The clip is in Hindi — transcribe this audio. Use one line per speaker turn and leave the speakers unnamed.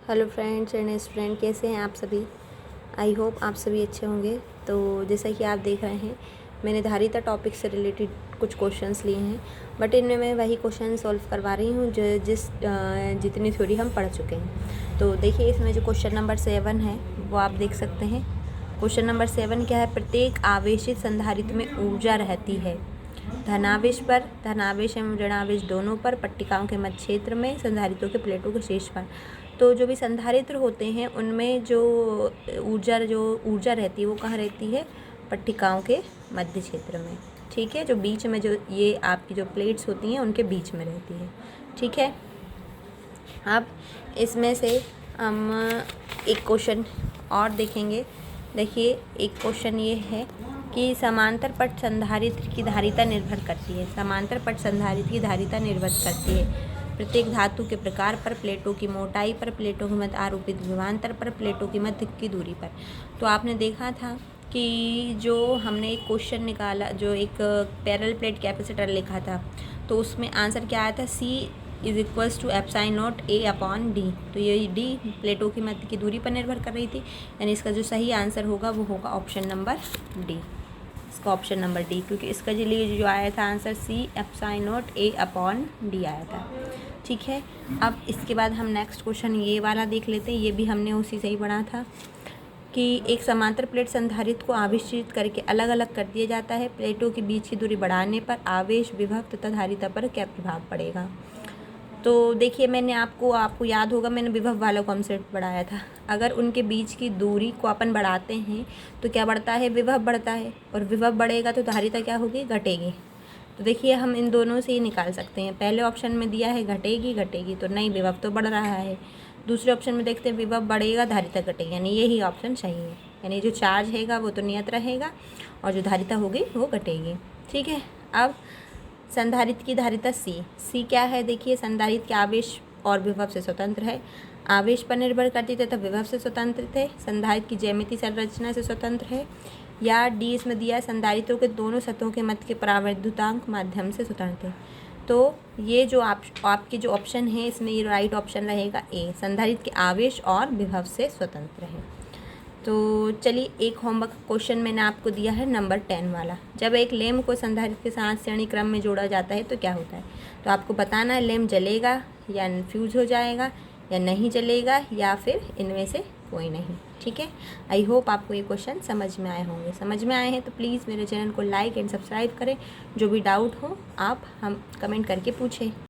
हेलो फ्रेंड्स एंड स्टूडेंट, कैसे हैं आप सभी। आई होप आप सभी अच्छे होंगे। तो जैसा कि आप देख रहे हैं, मैंने धारिता टॉपिक से रिलेटेड कुछ क्वेश्चंस लिए हैं, बट इनमें मैं वही क्वेश्चन सॉल्व करवा रही हूँ जो जितनी थ्योरी हम पढ़ चुके हैं। तो देखिए, इसमें जो क्वेश्चन नंबर 7 है वो आप देख सकते हैं। क्वेश्चन नंबर 7 क्या है? प्रत्येक आवेशित संधारित्र में ऊर्जा रहती है धनावेश पर, धनावेश एवं ऋणावेश दोनों पर, पट्टिकाओं के मध्य क्षेत्र में, संधारित्रों के प्लेटों के शीर्ष पर। तो जो भी संधारित्र होते हैं उनमें जो ऊर्जा रहती है वो कहाँ रहती है? पट्टिकाओं के मध्य क्षेत्र में। ठीक है, जो बीच में जो ये आपकी जो प्लेट्स होती हैं उनके बीच में रहती है। ठीक है, अब इसमें से हम एक क्वेश्चन और देखेंगे। देखिए, एक क्वेश्चन ये है कि समांतर पट संधारित्र की धारिता निर्भर करती है। समांतर पट संधारित्र की धारिता निर्भर करती है प्रत्येक धातु के प्रकार पर, प्लेटों की मोटाई पर, प्लेटों के मध्य आरोपित विभवांतर पर, प्लेटों की मध्य की दूरी पर। तो आपने देखा था कि जो हमने एक क्वेश्चन निकाला, जो एक पैरेलल प्लेट कैपेसिटर लिखा था, तो उसमें आंसर क्या आया था? C = ε0 A/d। तो ये d प्लेटों की मध्य की दूरी पर निर्भर कर रही थी, यानी इसका जो सही आंसर होगा वो होगा ऑप्शन नंबर डी। इसका ऑप्शन नंबर डी, क्योंकि इसका लिए जो आया था आंसर C ε0 A/d आया था। ठीक है, अब इसके बाद हम नेक्स्ट क्वेश्चन ये वाला देख लेते हैं। ये भी हमने उसी से ही पढ़ा था कि एक समांतर प्लेट संधारित्र को आवेशित करके अलग अलग कर दिया जाता है। प्लेटों के बीच की दूरी बढ़ाने पर आवेश, विभव तथा धारिता पर क्या प्रभाव पड़ेगा? तो देखिए, मैंने आपको याद होगा, मैंने विभव वाला कॉन्सेप्ट बढ़ाया था। अगर उनके बीच की दूरी को अपन बढ़ाते हैं तो क्या बढ़ता है? विभव बढ़ता है, और विभव बढ़ेगा तो धारिता क्या होगी? घटेगी। तो देखिए, हम इन दोनों से ही निकाल सकते हैं। पहले ऑप्शन में दिया है घटेगी, तो नहीं, विभव तो बढ़ रहा है। दूसरे ऑप्शन में देखते हैं विभव बढ़ेगा, धारिता घटेगी, यानी यही ऑप्शन सही है। यानी जो चार्ज हैगा वो तो नियत रहेगा और जो धारिता होगी वो घटेगी। ठीक है, अब संधारित्र की धारिता C क्या है? देखिए, संधारित्र के आवेश और विभव से स्वतंत्र है, आवेश पर निर्भर करती तथा विभव से स्वतंत्र थे, संधारित्र की ज्यामितीय संरचना से स्वतंत्र है, या डी इसमें दिया है संधारित्रों के दोनों सतहों के मध्य के परावैद्युतांक माध्यम से स्वतंत्र है। तो ये जो आपके जो ऑप्शन है, इसमें ये राइट ऑप्शन रहेगा ए, संधारित्र के आवेश और विभव से स्वतंत्र है। तो चलिए, एक होमवर्क क्वेश्चन मैंने आपको दिया है नंबर 10 वाला। जब एक लैंप को संधारित्र के साथ श्रेणी क्रम में जोड़ा जाता है तो क्या होता है? तो आपको बताना है लैंप जलेगा या फ्यूज हो जाएगा या नहीं जलेगा, या फिर इनमें से कोई नहीं। ठीक है, आई होप आपको ये क्वेश्चन समझ में आए होंगे। समझ में आए हैं तो प्लीज़ मेरे चैनल को लाइक एंड सब्सक्राइब करें। जो भी डाउट हो आप हम कमेंट करके पूछें।